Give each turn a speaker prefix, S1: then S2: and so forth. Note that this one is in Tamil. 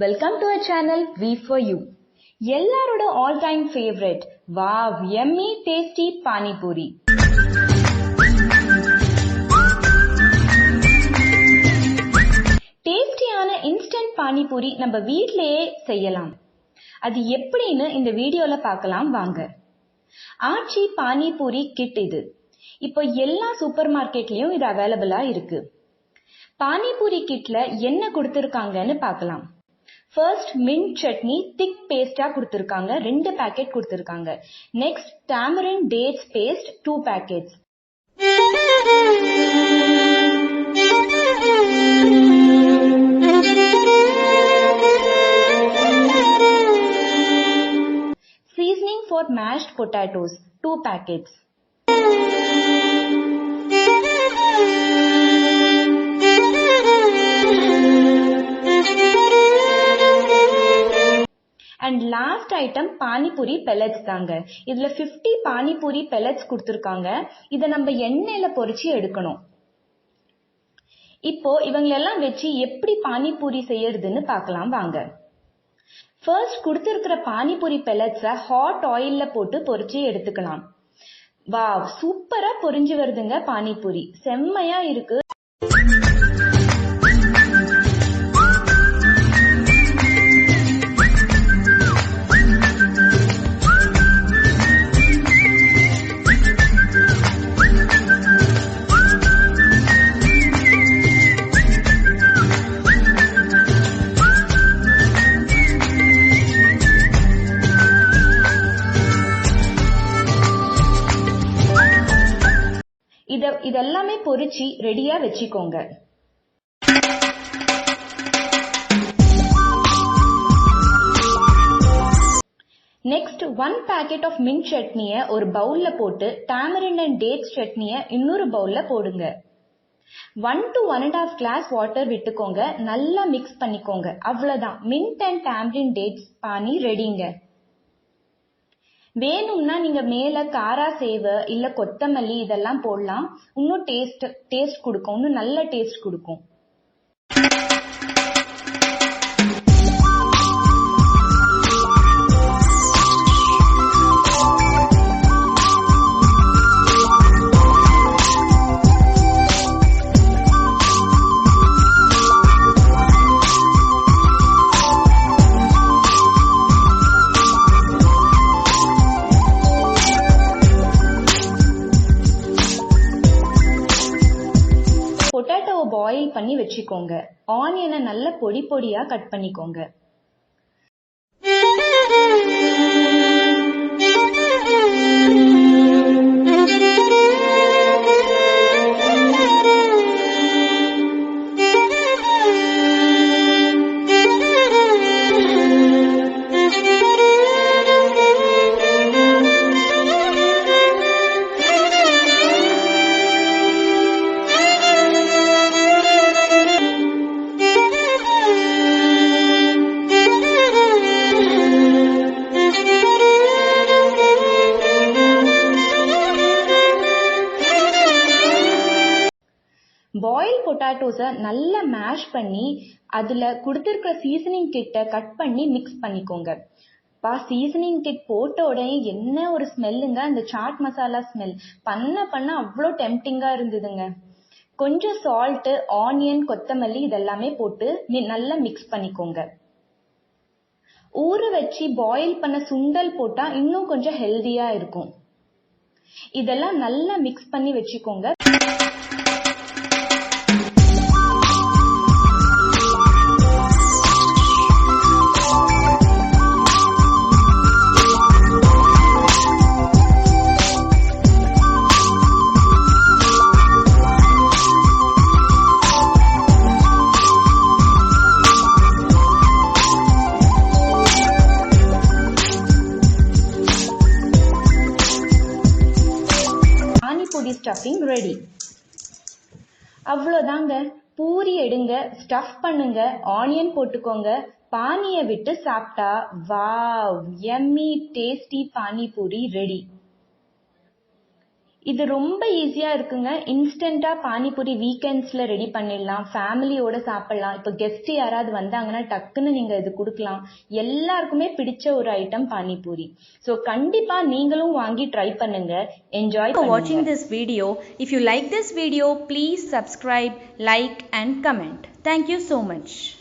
S1: Welcome to our channel V for You. எல்லாரோட all time favourite wow yummy tasty pani puri. டேஸ்டியான இன்ஸ்டன்ட் பானி பூரி நம்ம வீட்லயே செய்யலாம். அது எப்படின்னு இந்த வீடியோல பார்க்கலாம் வாங்க. ஆச்சி பானி பூரி கிட் இது. இப்போ எல்லா சூப்பர் மார்க்கெட்லயும் இது அவைலபிளா இருக்கு. பானிபூரி கிட்ல என்ன கொடுத்திருக்காங்கன்னு பார்க்கலாம். ஃபர்ஸ்ட் மின்ட் சட்னி திக் பேஸ்டா கொடுத்திருக்காங்க, 2 பேக்கெட் கொடுத்திருக்காங்க. Next tamarind dates paste 2 packets. Seasoning for mashed potatoes 2 packets. And last item panipuri pellets தாங்க. இதுல 50 பானிபூரி பெல்லட்ஸ் கொடுத்திருக்காங்க. இதை நம்ம எண்ணெயில பொரிச்சு எடுக்கணும். இப்போ இவங்களெல்லாம் வச்சு எப்படி பானிபூரி செய்யறதுன்னு பார்க்கலாம் வாங்க. ஃபர்ஸ்ட் கொடுத்திருக்கிற பானிபூரி பெல்லட்ஸை ஹாட் ஆயில்ல போட்டு பொரிச்சு எடுத்துக்கலாம். வாவ், சூப்பரா பொரிஞ்சு வருதுங்க பானிபூரி, செம்மையா இருக்கு. இதெல்லாமே பொரிச்சு ரெடியா வச்சுக்கோங்க. நெக்ஸ்ட் 1 பேக்கெட் ஆஃப் மின்ட் சட்னியை ஒரு பவுல்ல போட்டு டாமரின் அண்ட் டேட்ஸ் சட்னியை இன்னொரு பவுல்ல போடுங்க. 1 to 1.5 கிளாஸ் வாட்டர் விட்டுக்கோங்க. நல்லா மிக்ஸ் பண்ணிக்கோங்க. அவ்வளவுதான், மின்ட் அண்ட் டாமரின் டேட்ஸ் பானி ரெடிங்க. வேணும்னா நீங்க மேல காரா சேவை இல்ல கொத்தமல்லி இதெல்லாம் போடலாம். இன்னும் டேஸ்ட் கொடுக்கும், இன்னும் நல்ல டேஸ்ட் கொடுக்கும். பொட்டேட்டோவை பாயில் பண்ணி வச்சுக்கோங்க. ஆனியனை நல்ல பொடி பொடியா கட் பண்ணிக்கோங்க. பாயில் பொட்டாட்டோஸை நல்லா மேஷ் பண்ணி அதுல கொடுத்திருக்கிற சீசனிங் கிட்ட கட் பண்ணி மிக்ஸ் பண்ணிக்கோங்க. சீசனிங் கிட் போட்ட உடனே என்ன ஒரு ஸ்மெல்லுங்க, அந்த சாட் மசாலா ஸ்மெல். பண்ண அவ்வளோ டெம்டிங்கா இருந்ததுங்க. கொஞ்சம் சால்ட், ஆனியன், கொத்தமல்லி இதெல்லாமே போட்டு நல்லா மிக்ஸ் பண்ணிக்கோங்க. ஊற வச்சு பாயில் பண்ண சுண்டல் போட்டா இன்னும் கொஞ்சம் ஹெல்தியா இருக்கும். இதெல்லாம் நல்லா மிக்ஸ் பண்ணி வச்சுக்கோங்க. Stuffing ready. அவ்வளோதாங்க. பூரி எடுங்க, ஸ்டஃப் பண்ணுங்க, ஆனியன் போட்டுக்கோங்க, பானியை விட்டு சாப்பிட்டா wow yummy tasty panipuri ready. இது ரொம்ப ஈஸியா இருக்குங்க. இன்ஸ்டன்ட்டா பானிபூரி வீக்கெண்ட்ஸ்ல ரெடி பண்ணிடலாம். ஃபேமிலியோட சாப்பிடலாம். இப்போ கெஸ்ட் யாராவது வந்தாங்கன்னா டக்குன்னு நீங்க இது கொடுக்கலாம். எல்லாருக்குமே பிடிச்ச ஒரு ஐட்டம் பானிபூரி. ஸோ கண்டிப்பா நீங்களும் வாங்கி ட்ரை பண்ணுங்க. என்ஜாய்
S2: For
S1: பண்ணுங்க.
S2: watching this video. If you like this video, please subscribe, like and comment. Thank you so much.